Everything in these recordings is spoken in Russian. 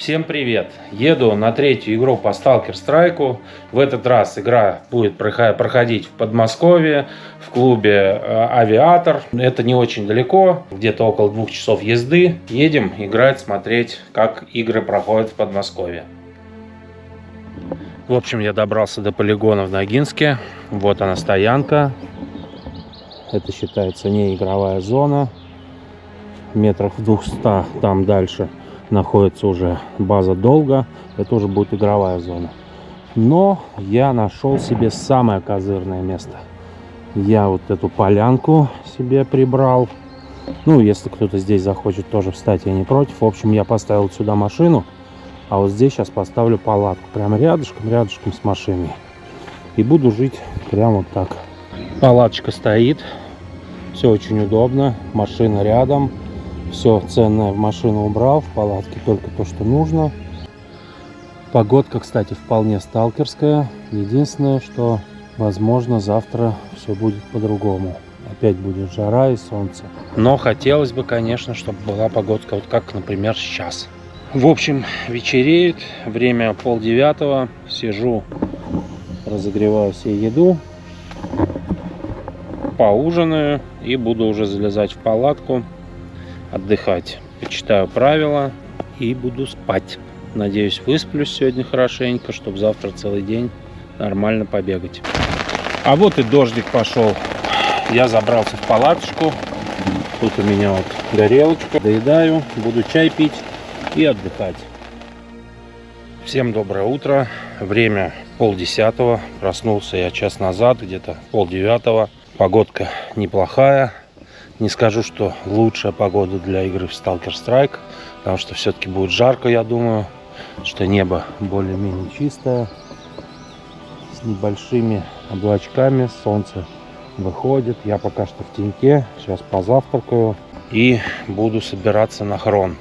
Всем привет! Еду на третью игру по Stalker Strike. В этот раз игра будет проходить в Подмосковье, в клубе Авиатор. Это не очень далеко, где-то около 2 часов езды. Едем играть, смотреть, как игры проходят в Подмосковье. В общем, я добрался до полигона в Ногинске. Вот она стоянка. Это считается не игровая зона. Метрах в 200 там дальше находится уже база Долга. Это уже будет игровая зона. Но я нашел себе самое козырное место. Я вот эту полянку себе прибрал. Ну, если кто-то здесь захочет тоже встать, я не против. В общем, я поставил сюда машину. А вот здесь сейчас поставлю палатку. Прямо рядышком с машиной. И буду жить прямо вот так. Палаточка стоит. Все очень удобно. Машина рядом. Все ценное в машину убрал, в палатке только то, что нужно. Погодка, кстати, вполне сталкерская. Единственное, что, возможно, завтра все будет по-другому. Опять будет жара и солнце. Но хотелось бы, конечно, чтобы была погодка вот как, например, сейчас. В общем, вечереет. Время 8:30. Сижу, разогреваю себе еду. Поужинаю и буду уже залезать в палатку. Отдыхать. Почитаю правила и буду спать. Надеюсь, высплюсь сегодня хорошенько, чтобы завтра целый день нормально побегать. А вот и дождик пошел. Я забрался в палаточку. Тут у меня вот горелочка. Доедаю, буду чай пить и отдыхать. Всем доброе утро. Время 8:30. Проснулся я час назад, где-то 8:30. Погодка неплохая. Не скажу, что лучшая погода для игры в Stalker Strike, потому что все-таки будет жарко, я думаю, что небо более-менее чистое, с небольшими облачками, солнце выходит. Я пока что в теньке, сейчас позавтракаю и буду собираться на хрон.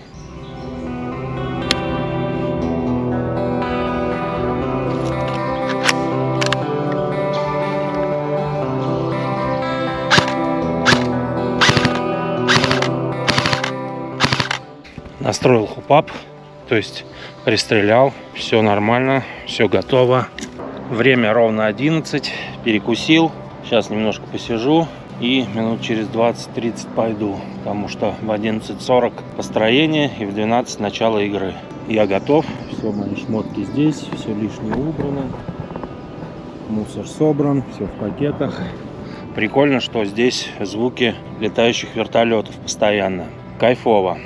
Настроил хупап, то есть пристрелял, все нормально, все готово. Время ровно 11, перекусил, сейчас немножко посижу и минут через 20-30 пойду, потому что в 11:40 построение и в 12 начало игры. Я готов, все мои шмотки здесь, все лишнее убрано, мусор собран, все в пакетах. Прикольно, что здесь звуки летающих вертолетов постоянно, кайфово.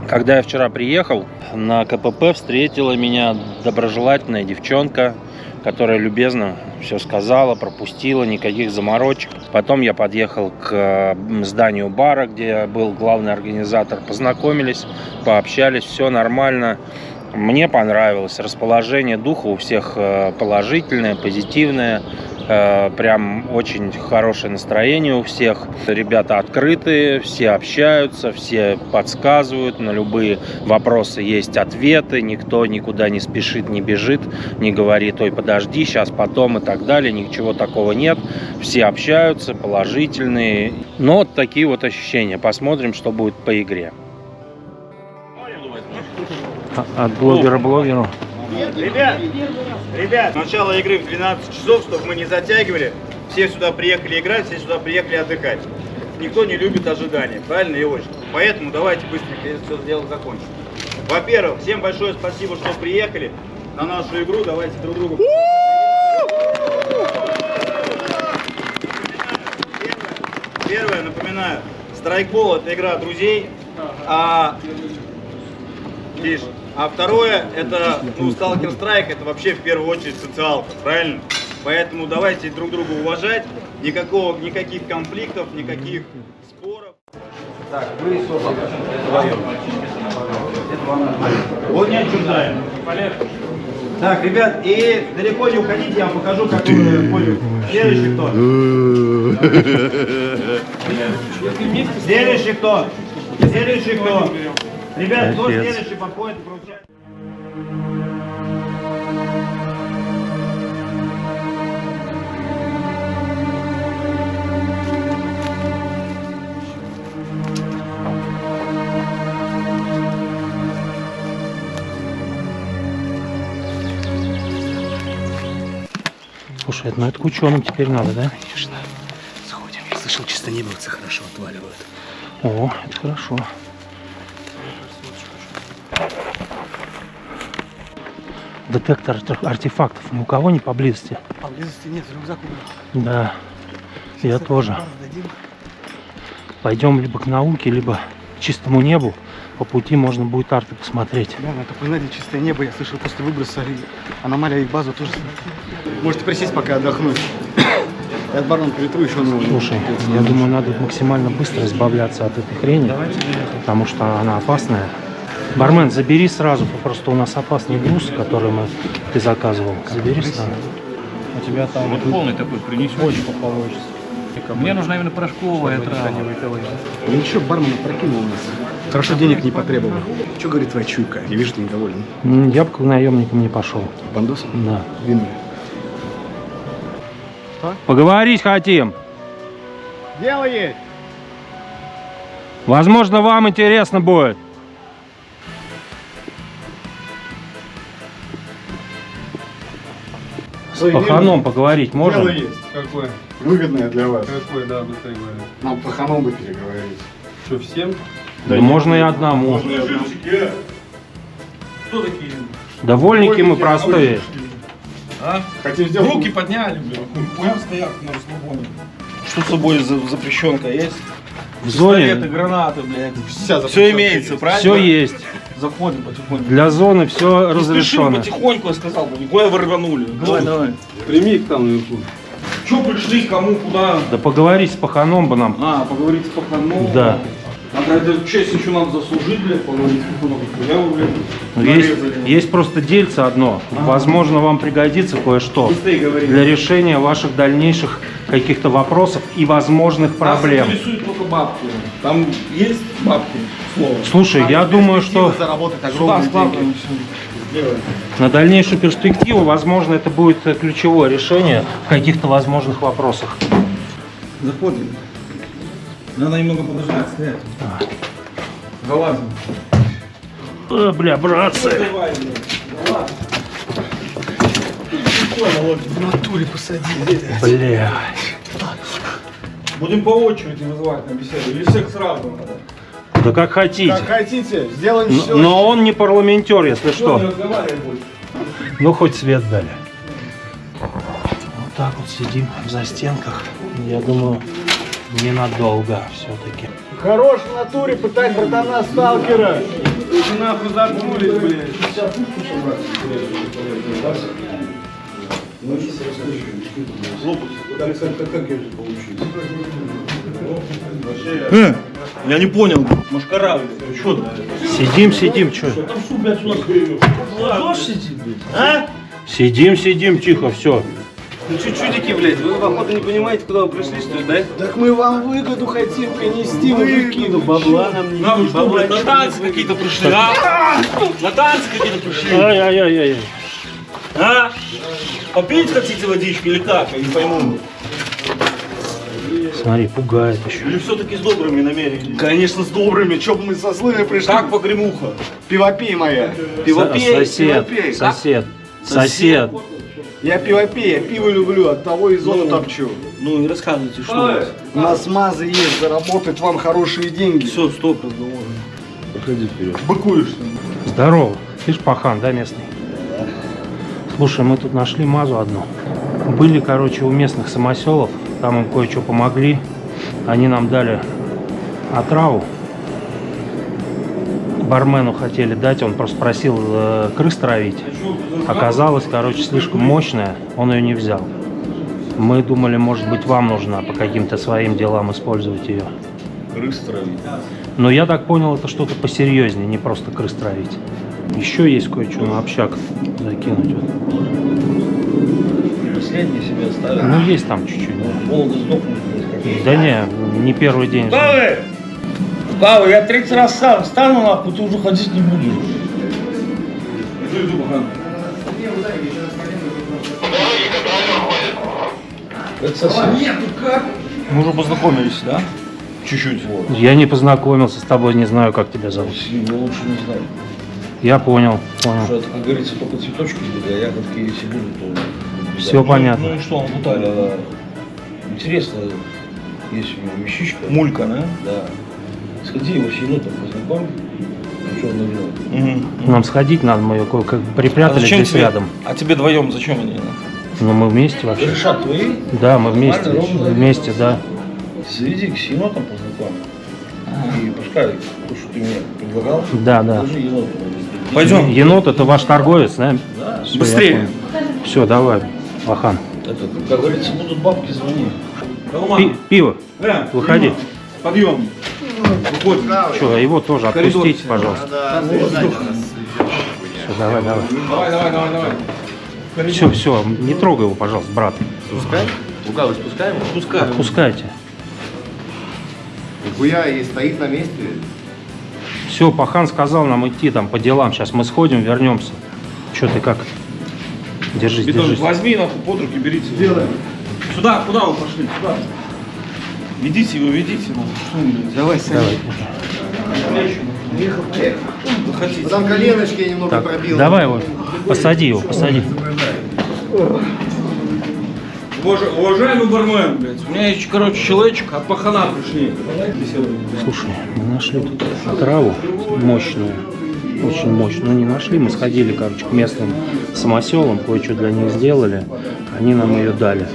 Когда я вчера приехал, на КПП встретила меня доброжелательная девчонка, которая любезно все сказала, пропустила, никаких заморочек. Потом я подъехал к зданию бара, где был главный организатор. Познакомились, пообщались, все нормально. Мне понравилось. Расположение духа у всех положительное, позитивное. Прям очень хорошее настроение у всех. Ребята открытые, все общаются, все подсказывают. На любые вопросы есть ответы. Никто никуда не спешит, не бежит, не говорит: ой, подожди, сейчас, потом и так далее. Ничего такого нет. Все общаются, положительные. Но вот такие вот ощущения. Посмотрим, что будет по игре. От блогера блогеру. Ребят, начало игры в 12 часов, чтобы мы не затягивали. Все сюда приехали играть, все сюда приехали отдыхать. Никто не любит ожидания, правильно, Леонид? Поэтому давайте быстренько это все дело закончим. Во-первых, всем большое спасибо, что приехали на нашу игру. Давайте друг другу. Первое, напоминаю, страйкбол — это игра друзей. А второе, это, Stalker Strike, это вообще в первую очередь социалка, правильно? Поэтому давайте друг друга уважать, никаких конфликтов, никаких споров. Так, вы, собственно, вдвоем. Вот не отчуждаем. Так, ребят, и далеко не уходите, я вам покажу, как вы поняли. Следующий кто? Следующий кто? Следующий кто? Ребят, кто следующий подходит и вручает? Слушай, ну это к ученым теперь надо, да? Конечно. Сходим. Я слышал, чистонебовцы хорошо отваливают. О, это хорошо. Детектор артефактов ни у кого не поблизости. Поблизости нет, рюкзак убрал. Да, я тоже. Дадим. Пойдем либо к науке, либо к чистому небу. По пути можно будет арты посмотреть. Да, на Капунаде чистое небо. Я слышал, после выброса аномалия их базу тоже. Можете присесть пока отдохнуть. Я от барона перетру еще новую. Слушай, я думаю, надо максимально быстро избавляться от этой хрени, потому что она опасная. Бармен, забери сразу, просто у нас опасный груз, который ты заказывал. Забери сразу. У тебя там вот полный такой принесешь. Очень получится. Мне нужна именно порошковая трава. Ну ничего, бармен прокинул нас. Хорошо, денег не потребовал. Что говорит твоя чуйка? Я вижу, ты недоволен. Я бы к наемникам не пошел. Бандос? Да. Винный. Поговорить хотим. Дело есть. Возможно, вам интересно будет. С паханом поговорить можно? Дело есть. Какой? Выгодное для вас. Какой, да, быстрее говори. Нам паханом бы переговорить. Что, всем? Да можно и одному. Кто такие? Довольники мы простые. А? Хотим сделать... Руки подняли, блин. Хуя стоят на расслабоне. Что с собой запрещенка есть? В зоне гранаты, блядь. Вся Все имеется, правильно? все есть. Заходим потихоньку. Для зоны все Спешим разрешено. потихоньку, я сказал, никуда вы рванули. Давай, давай. Прими их там наверху. Че пришли, кому, куда? Да поговорить с паханом бы нам. А, поговорить с паханом. Да. А эту честь еще надо заслужить, блядь, поговорить с паханом. Я его, блядь, Есть просто дельце одно. Возможно, вам пригодится кое-что Быстрее говори. для решения ваших дальнейших каких-то вопросов и возможных проблем. Нас интересуют только бабки. Там есть бабки, слово. Слушай, я думаю, что Заработать Да, огромные складываем деньги. все. на дальнейшую перспективу, возможно, это будет ключевое решение в каких-то возможных вопросах. Заходим. Надо немного подождать, стоять. Залазим. Бля, братцы. Давай, блядь. В натуре посади. Бля. Будем по очереди вызывать на беседу. Или всех сразу надо? Да как хотите. Как хотите, сделаем все. Но он не парламентер, если Не что. разговаривай больше. Ну, хоть свет дали. Вот так вот сидим в застенках. Я думаю, ненадолго все-таки. Хорош в натуре пытать братана сталкера. Вы нахуй заткнулись, блядь. Я не понял, машкара, что там? Сидим, что? Сидим, тихо, все. Ну чуть-чутики, блядь, вы походу не понимаете, куда вы пришли, что ли, да? Так мы вам выгоду хотим принести, мужики. Ну бабла нам не Вы что, блядь, на танцы какие-то пришли, а? На танцы какие-то пришли, Ай-яй-яй-яй. а? Попить хотите водички или как, я не пойму. Смотри, пугает еще. Или все-таки с добрыми намерениями? Конечно, с добрыми. Чё бы мы со злыми пришли? Так погремуха. Пивопей моя. Сосед. Я пивопей, я пиво люблю, от того и зону топчу. Ну и рассказывайте, что у вас. У нас мазы есть, заработать вам хорошие деньги. Все, стоп, разговор. Проходи вперед. Быкуешься. Здорово. Ты ж пахан, да, местный? Слушай, мы тут нашли мазу одну. Были, короче, у местных самоселов. Там им кое-что помогли. Они нам дали отраву. Бармену хотели дать, он просто просил крыс травить. Оказалось, короче, слишком мощная, он ее не взял. Мы думали, может быть, вам нужно по каким-то своим делам использовать ее. Крыс травить. Но я так понял, это что-то посерьезнее, не просто крыс травить. Еще есть кое-что на общак закинуть. Вот. Последний себе оставил. Ну, есть там чуть-чуть. Да, Волга сдохнет. да не первый день. Павел, я 30 раз сам встану, нахуй, ты уже ходить не будешь. Иду, бахан. Это совсем... Нету как? Мы уже познакомились, да? Чуть-чуть. Я не познакомился с тобой, не знаю, как тебя зовут. Я лучше не знаю. Я понял. Что это, как говорится, только цветочки были, а ягодки если будут, то Все понятно. Ну и что, он в Италии, интересно, есть у него вещичка. Мулька, да? Да. Сходи его с енотом познакомь. Черный енот. Нам сходить надо, мы ее как припрятали зачем здесь тебе? рядом. А тебе вдвоем зачем они? Но мы вместе вообще. Решат твои? Да, мы вместе. Нормально, ровно. Вместе, да. Сведи с енотом познакомь. И пускай то, что ты мне предлагал, Да, да. тоже енот. Пойдем. Енот это ваш торговец, да? Да, Всё, быстрее. Все, давай, Пахан. Это, как говорится, будут бабки, звони. Пиво, выходи. Подъем. Выходим. Что, его тоже отпустите, пожалуйста. Все, давай. Все, не трогай его, пожалуйста, брат. Спускаем? Лука, вы спускаем? Пускай. Отпускайте. Нихуя и стоит на месте. Все, Пахан сказал нам идти там по делам. Сейчас мы сходим, вернемся. Что ты как? Держись, держись. Возьми нахуй под руки, берите. Делаем. Сюда, куда вы пошли? Сюда. Ведите его, ведите. Давай, Саня. Вы там коленочки я немного Так, пробил. давай его, посади его, посади. Уважаемый бармен, блядь, у меня есть, короче, человечек от пахана пришли. Слушай, мы нашли тут траву мощную, очень мощную. Ну не нашли, мы сходили, короче, к местным самоселам, кое-что для них сделали. Они нам ее дали.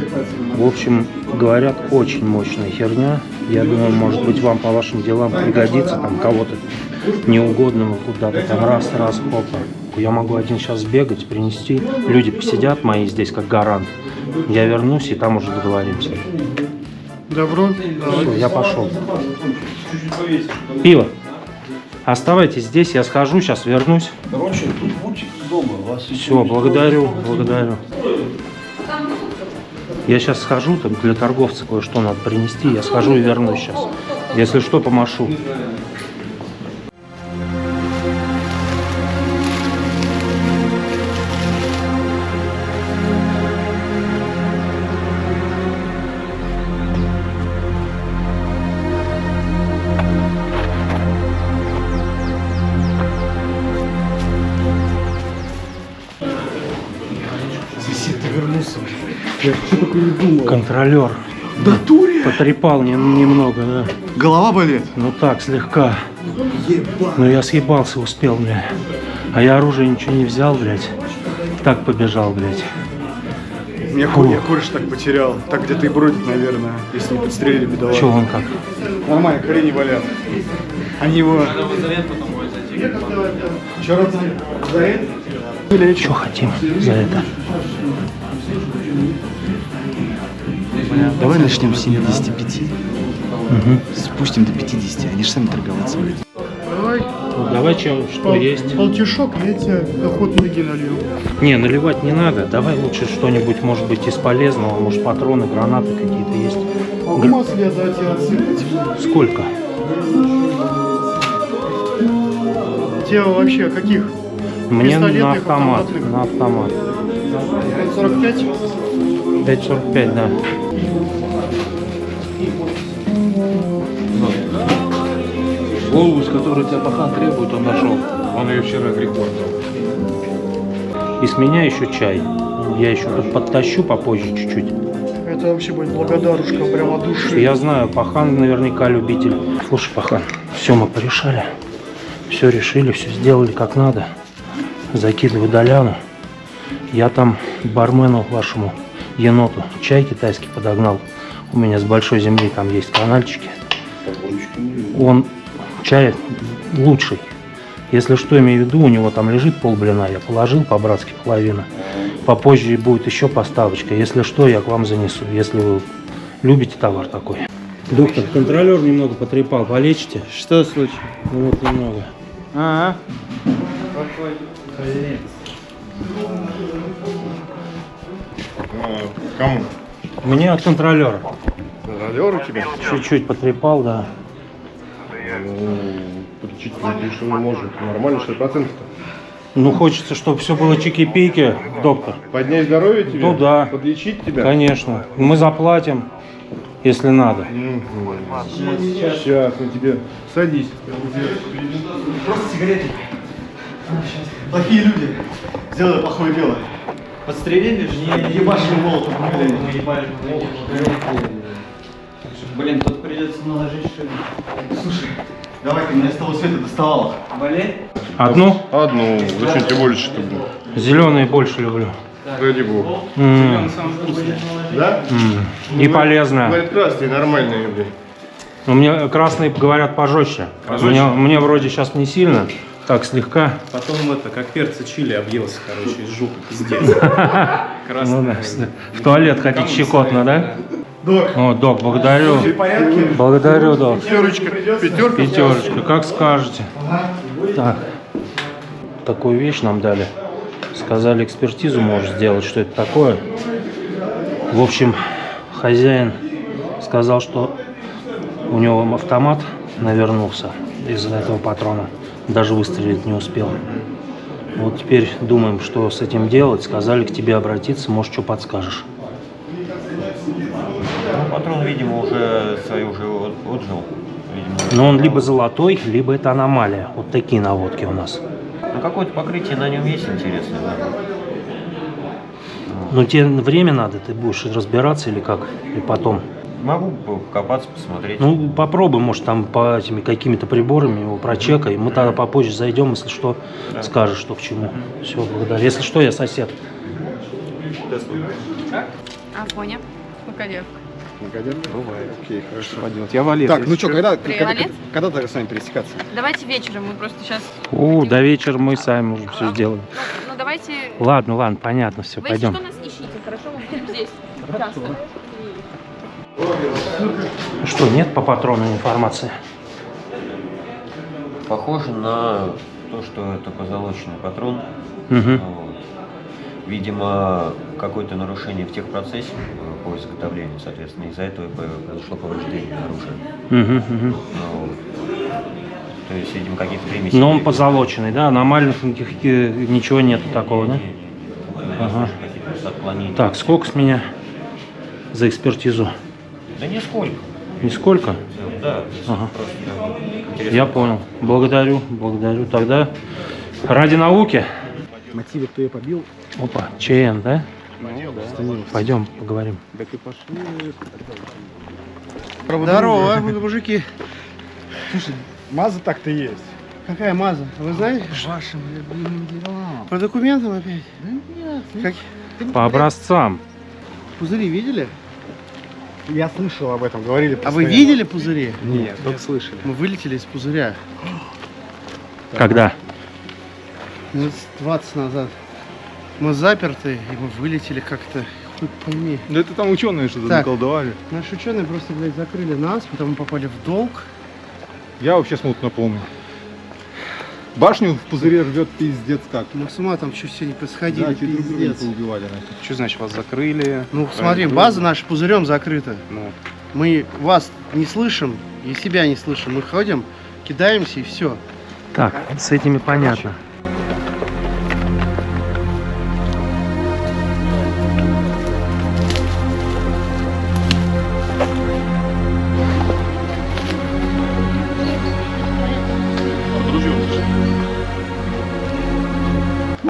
В общем, говорят, очень мощная херня. Я думаю, может быть, вам по вашим делам пригодится, там кого-то неугодного куда-то там раз, опа. Я могу один сейчас сбегать, принести. Люди посидят мои здесь как гарант. Я вернусь и там уже договоримся. Добро. Все, я пошел. Пиво. Оставайтесь здесь, я схожу, сейчас вернусь. Короче, тут будьте дома, вас Все, благодарю. Я сейчас схожу, там для торговца кое-что надо принести. Я схожу и вернусь сейчас. Если что, помашу. Контролер. Да туре! Потрепал немного, да. Голова болит? Ну так, слегка. Ну я съебался, успел, бля. А я оружие ничего не взял, блядь. Так побежал, блядь. Я кореш так потерял. Так где-то и бродит, наверное, если не подстрелили бедолагу. Че он как? Нормально, колени болят. Они его... Че, Розалет? Че хотим за это? Давай начнем с 75. Угу. Спустим до 50. Они же сами торговаться будут. Ну, давай что есть. Полтишок, я тебе охотно ноги налью. Не, наливать не надо. Давай лучше что-нибудь, может быть, из полезного. Может, патроны, гранаты какие-то есть. А в масле дать и отсыпать. Сколько? Тебе вообще каких? Мне на Пистолетных, автомат. автоматных? На автомат. 45? 5,45, да. Голову, с которой тебя Пахан требует, он нашел. Он ее вчера Григорий дал. И с меня еще чай. Я еще тут подтащу попозже чуть-чуть. Это вообще будет благодарушка прямо от души. Я знаю, Пахан наверняка любитель. Слушай, Пахан, все мы порешали. Все решили, все сделали как надо. Закидываю Доляну. Я там бармену вашему еноту чай китайский подогнал. У меня с большой земли там есть канальчики. Он чай лучший. Если что, имею в виду, у него там лежит полблина. Я положил по-братски половину. Попозже будет еще поставочка. Если что, я к вам занесу. Если вы любите товар такой. Доктор, контролер немного потрепал. Полечите? Что случилось? Ну вот немного. Ага. Кому? Мне от контролера. Контролер у тебя? Чуть-чуть потрепал, да. Подлечить что не может. Нормально, 6%. Ну, хочется, чтобы все было чики-пики, доктор. Поднять здоровье тебе? Ну да. Подлечить тебя? Конечно. Мы заплатим, если надо. Сейчас на тебе. Садись. Просто сигареты. Плохие люди. Сделали плохое дело. Подстрелили же? Не ебашили молотом, блин. Мы ебали молотом. Блин, тут придется наложить что-нибудь. Слушай, давай, ты меня с того света доставала. Болеть? Одну? Одну. Зачем тебе больше, чтобы? Зеленые больше люблю. Ради бога. Да? И полезная. Говорит, красные, нормальные, блин. Но мне красные, говорят, пожестче. Мне вроде сейчас не сильно, так слегка. Потом это, как перца чили объелся, короче, из жопы, пиздец. Ну, да. В туалет ходить щекотно, да? Док, О, док, благодарю. в порядке? Благодарю, док. Пятерочка. Пятерка. Пятерочка, как скажете. Так, такую вещь нам дали. Сказали, экспертизу можешь сделать, что это такое. В общем, хозяин сказал, что у него автомат навернулся из-за этого патрона. Даже выстрелить не успел. Вот теперь думаем, что с этим делать. Сказали к тебе обратиться, может, что подскажешь. Патрон, видимо, уже отжил. Видимо, Но он либо золотой, либо это аномалия. Вот такие наводки у нас. ну, какое-то покрытие на нем есть интересное, да. Но тебе время надо, ты будешь разбираться или как? Или потом? Могу покопаться, посмотреть. Ну, попробуй, может, там по этими какими-то приборами его прочекай. Мы тогда попозже зайдем, если что, скажешь, что к чему. Все, благодарю. Если что, я сосед. А, понял. Макаревка. Бывает. Окей, хорошо. Поделать. Я Валер. Так, ну что, когда Привет. тогда с вами пересекаться? Давайте вечером, мы просто сейчас... До вечера мы сами уже все сделаем. Ну, давайте... Ладно, понятно, все, Вы, если пойдем. что, нас ищите, хорошо? Мы будем здесь. Часто. Что, нет по патрону информации? Похоже на то, что это позолоченный патрон. Угу. Вот. Видимо, какое-то нарушение в техпроцессе по изготовлению, соответственно, из-за этого произошло повреждение оружия. Угу. Вот. То есть, видимо, какие-то примеси. Но он позолоченный, да? Аномальных никаких ничего нету такого, да? Ага. Какие-то отклонения. Так, сколько с меня за экспертизу? Да нисколько. Нисколько? Да. Ага. Просто интересно. Я понял. Благодарю. Тогда ради науки. Мотивы, кто я побил? Опа, ЧН, да? Пойдем поговорим. Так и пошли. Здорово, мужики. Слушай, маза так-то есть. Какая маза? Вы знаете? Вашим любимым делам. По документам опять? Да нет. Как? По образцам. Пузыри видели? Я слышал об этом, говорили А вы постоянно. видели пузыри? Нет, только слышали. Мы вылетели из пузыря. Когда? Минут 20 назад. Мы заперты, и мы вылетели как-то. Хуй пойми. Да это там ученые что-то Так. наколдовали. Наши ученые просто, блядь, закрыли нас, потом мы попали в долг. Я вообще смутно помню. Башню в пузыре рвет пиздец как. Мы с ума там что все не происходило, Да, чуть друг друга не пиздец. поубивали. Что значит, вас закрыли? Ну смотри, база наша пузырем закрыта. Ну, Мы вас не слышим и себя не слышим. Мы ходим, кидаемся и все. Так, с этими понятно.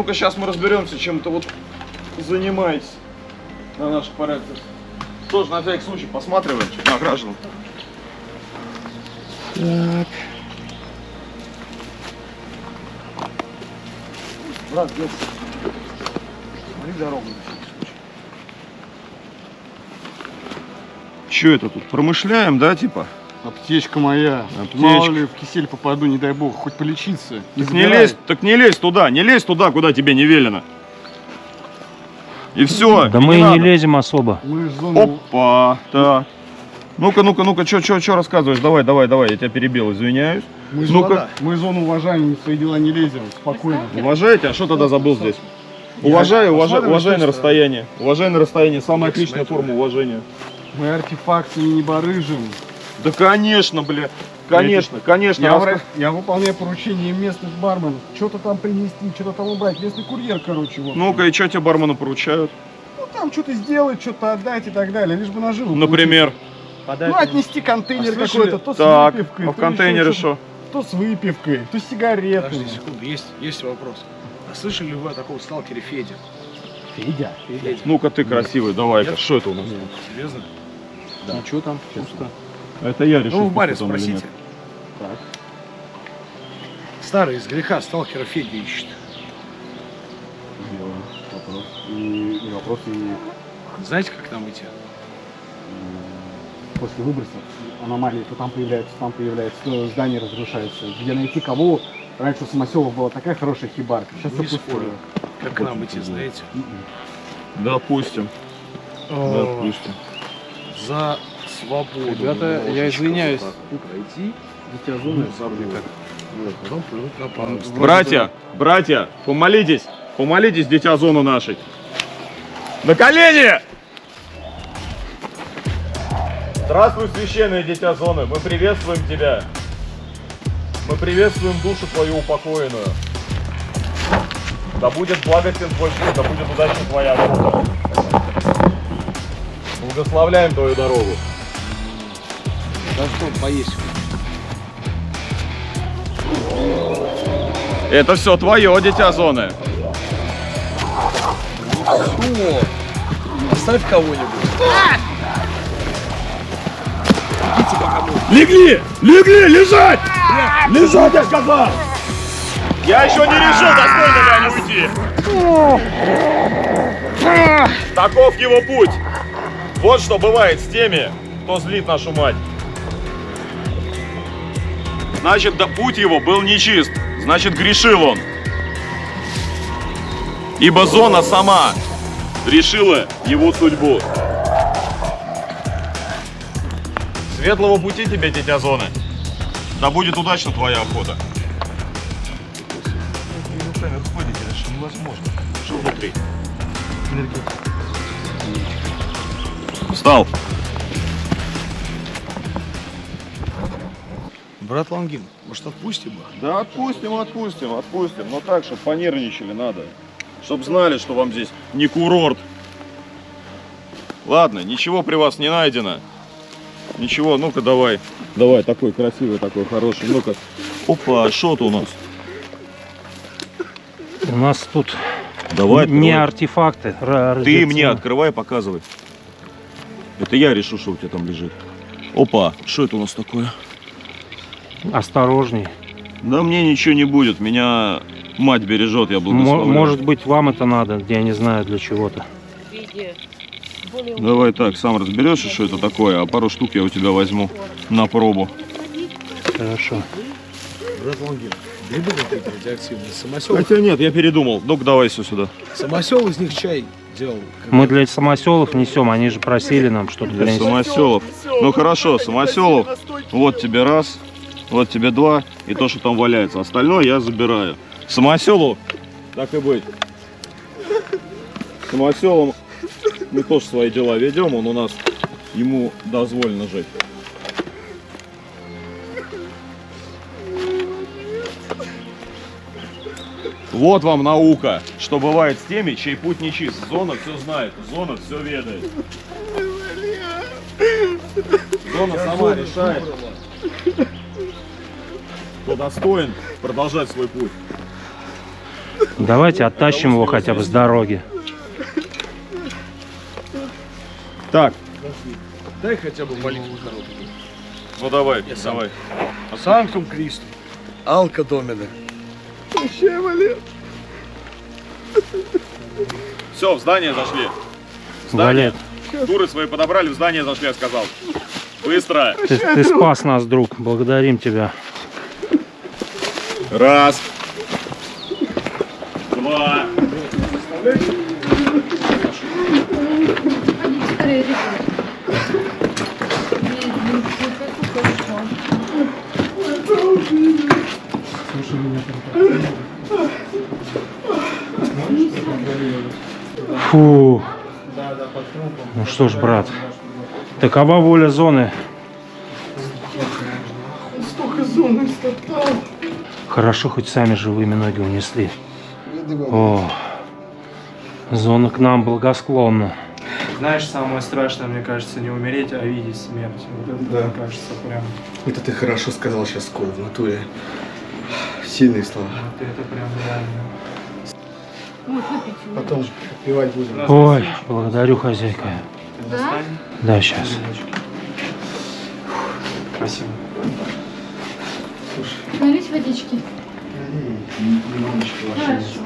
Ну-ка, сейчас мы разберемся, чем-то вот занимаетесь на наших порядках. Тоже на всякий случай посматриваем на граждан. Так. Брат, смотри дорогу. Че это тут? Промышляем, да, типа? Аптечка моя. Аптечка. Мало ли в кисель попаду, не дай бог, хоть полечиться. Так не лезь туда, куда тебе не велено. И все. Да мы и не лезем особо. Мы ж зону... Опа, так. Ну-ка, что рассказываешь? Давай, я тебя перебил, извиняюсь. Мы, ж Ну-ка. вода. Мы зону уважаем, в свои дела не лезем. Спокойно. Уважаете? А что тогда забыл здесь? Уважай на расстояние. Уважай на расстояние. Самая отличная форма уважения. Мы артефактами не барыжим. Да конечно, бля. Конечно. Я выполняю поручения местных барменов. Что-то там принести, что-то там убрать. Местный курьер, короче. Вот. Ну-ка, и что тебе бармену поручают? Ну там что-то сделать, что-то отдать и так далее. Лишь бы наживу. Например. получить. Ну отнести контейнер какой-то, то с Так, выпивкой. а в то контейнере еще что? То с выпивкой, то с сигаретами. подожди секунду, есть вопрос. А слышали ли вы о таком сталкере Феде? Федя. Ну-ка ты красивый, давай-ка. Что это у нас? Серьезно? Да. Ничего там, пусто. Это я решил. Ну, в баре пусто там или спросите. нет. Старый из греха сталкера Федя ищет. Сделаем вопрос. И вопрос, и Знаете, как там идти? после выбросов аномалии, то там появляется, здание разрушается. Где найти кого? Раньше у Самоселов была такая хорошая хибарка, сейчас Не все спорю. Как к нам идти, знаете? Допустим. Допустим. За свободу. Ребята, я извиняюсь. Пройти, дитя зоны забыли. Потом плюнуть на пару. Братья, помолитесь, дитя зоны нашей. На колени! Здравствуй, священное дитя зоны, мы приветствуем тебя. Мы приветствуем душу твою упокоенную. Да будет благостен твой путь, да будет удачна твоя охота. Благословляем твою дорогу. Да что, поесть. Это все твое, дитя зоны. Все. Оставь кого-нибудь. Легли! Лежать! Лежать, я сказал! Я еще не решил, достойно ли они уйти. Таков его путь. Вот что бывает с теми, кто злит нашу мать. Значит, да, путь его был нечист. Значит, грешил он. Ибо зона сама решила его судьбу. Светлого пути тебе, дитя зоны. Да будет удачна твоя охота. Вы руками ходите, это же невозможно. Что внутри? Встал. Брат Лангин, может отпустим их? Да отпустим. Но так, чтобы понервничали надо. Чтоб знали, что вам здесь не курорт. Ладно, ничего при вас не найдено. Ничего, ну-ка давай. Давай, такой красивый, такой хороший. Ну-ка. Опа, что это у нас? У нас тут Давай, не открывай. артефакты. Ты мне открывай, показывай. Это я решу, что у тебя там лежит. Опа, что это у нас такое? Осторожней. Да мне ничего не будет, меня мать бережет, я благословляю. Может быть, вам это надо, я не знаю для чего-то. Давай так, сам разберешься, что это такое, а пару штук я у тебя возьму на пробу. Хорошо. Брат Лангин, грибы какие-то радиоактивные. Самосел. Хотя нет, я передумал. Ну-ка давай все сюда. Самосел из них чай делал. Мы для самоселов несем, они же просили нам что-то Для принести. самоселов. Ну хорошо, самоселов. Вот тебе раз, вот тебе два, и то, что там валяется. Остальное я забираю. Самоселу, так и быть. Самоселом мы тоже свои дела ведем, он у нас, ему дозволено жить. Вот вам наука, что бывает с теми, чей путь нечист. Зона все знает, зона все ведает. Зона сама решает, кто достоин продолжать свой путь. Давайте оттащим его хотя бы с дороги. Так, Дай хотя бы молитву короткую. ну давай, Я сам. давай. Санктум Кристум. Алка Домина. Все, в здание зашли. Валет, Туры свои подобрали, в здание зашли, я сказал. Быстро. ты спас нас, друг. Благодарим тебя. Раз. Два. Фу. Ну что ж, брат, такова воля зоны. Хорошо, хоть сами живыми ноги унесли. О, зона к нам благосклонна. Знаешь, самое страшное, мне кажется, не умереть, а видеть смерть. Вот это, Да. мне кажется, прям. Это ты хорошо сказал сейчас, Кол, в натуре. Сильные слова. Вот это прям реально. Вот, выпейте. Потом пивать будем. Ой, благодарю, хозяйка. Да? Да, сейчас. Спасибо. Налить водички. Хорошо.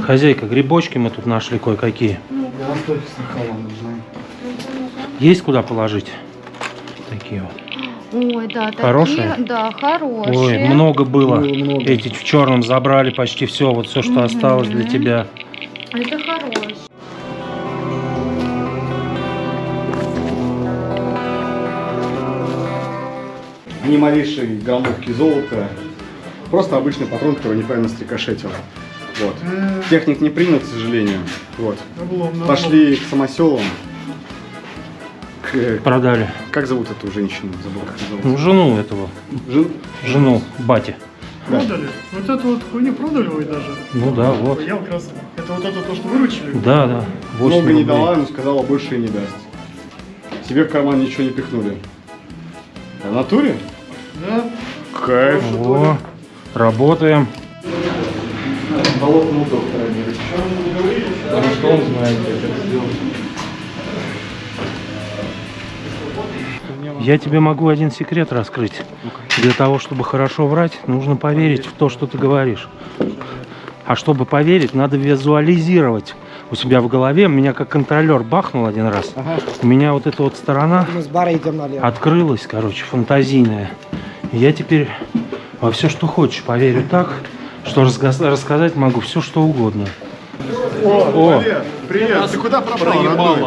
Хозяйка, грибочки мы тут нашли кое-какие. Я настойки с нахалом нужны. Есть куда положить? Такие вот. Ой, да, такие, Хорошие? да, хорошие. Ой, много было. Много. Эти в черном забрали почти все, вот все, что осталось для тебя. Это хорошие. Ни малейшей граммовки золота. Просто обычный патрон, который неправильно стрикошетил. Вот. Техник не принят, к сожалению. Вот. Пошли к самоселам. Продали. Как зовут эту женщину? Забыл, как ее Ну, зовут. жену этого. Жену бати. Да. Продали? Вот эту вот хуйню продали вы даже? Ну да, вот. Я как раз... Это вот это то, что выручили? Да, да. 8 Много не рублей. дала, но сказала, больше и не даст. Себе в карман ничего не пихнули. А в натуре? Да. Кайф. О, работаем. Болотного доктора не Потому что он знает, как это сделать. Я тебе могу один секрет раскрыть. Для того, чтобы хорошо врать, нужно поверить в то, что ты говоришь. А чтобы поверить, надо визуализировать у себя в голове. Меня как контролер бахнул один раз. У меня вот эта вот сторона открылась, короче, фантазийная. И я теперь во все, что хочешь, поверю так, что рассказать могу все, что угодно. О, привет. Ты куда пропал, родной?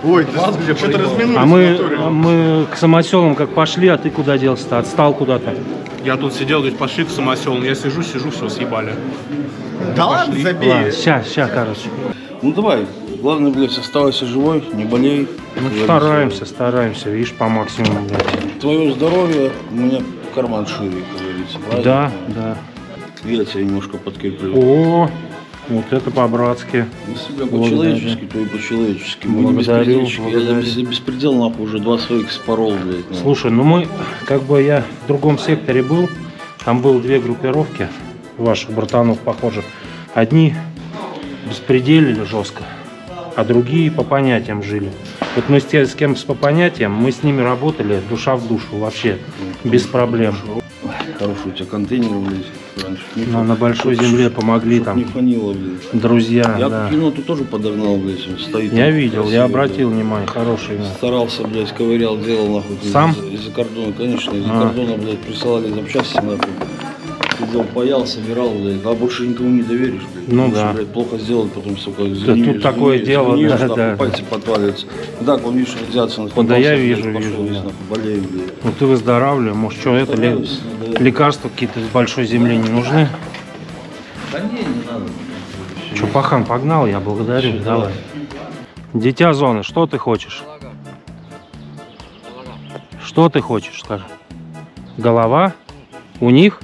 Ой, ты что-то разминулись А в натуре. мы к самоселам как пошли, а ты куда делся-то? Отстал куда-то. Я тут сидел, говорит, пошли к самоселам. Я сижу, все, съебали. Да ладно, забей. Сейчас, короче. Ну давай, главное, блядь, оставайся живой, не болей. Ну, стараемся, видишь, по максимуму, блядь. Твое здоровье, у меня карман шире, как говорится, правильно? Да. Я тебя немножко подкреплю. О, вот это по-братски. На себя по-человечески, то и по-человечески. Мы не Благодарю, беспределщики. Я благодарю. за беспредел, нахуй, уже 2 своих спорол, блядь. нахуй. Слушай, ну мы, как бы я в другом секторе был, там было 2 группировки ваших братанов похожих. Одни беспределили жестко, а другие по понятиям жили. Вот мы с кем по понятиям, мы с ними работали душа в душу вообще, без проблем. Хороший у тебя контейнер, блядь. Раньше. Но на большой земле помогли Чтоб там не фанило, блядь. друзья. Я Да. тут еноту тоже подогнал, блядь, он стоит. Я там видел, красивый, я обратил блядь. внимание, хороший. Да. Старался, блядь, ковырял, делал, нахуй. Сам? Из-за кордона, конечно, из-за А. кордона, блядь, присылали запчасти, нахуй. Сидел, паял, собирал, блядь. А больше никому не доверишь, блядь. Ну Лучше, да. блядь, плохо сделать, потом, сука, тут такое дело, да. пальцы подваливаются. Так, он, видишь, радиация Да я вижу, пошел вижу, весь, да. нахуй, болею, блядь. Ну ты выздоравливай, может что это, Стараюсь, да. лекарства какие-то с большой земли не нужны? Да не надо. Че, пахан, погнал, я благодарю, Всё, давай. Дитя зоны, что ты хочешь? Что ты хочешь, скажи? Голова? У них?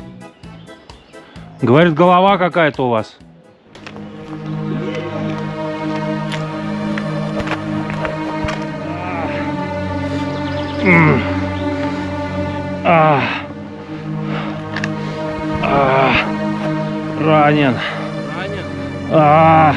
Говорит, голова какая-то у вас. Ранен. Ранен?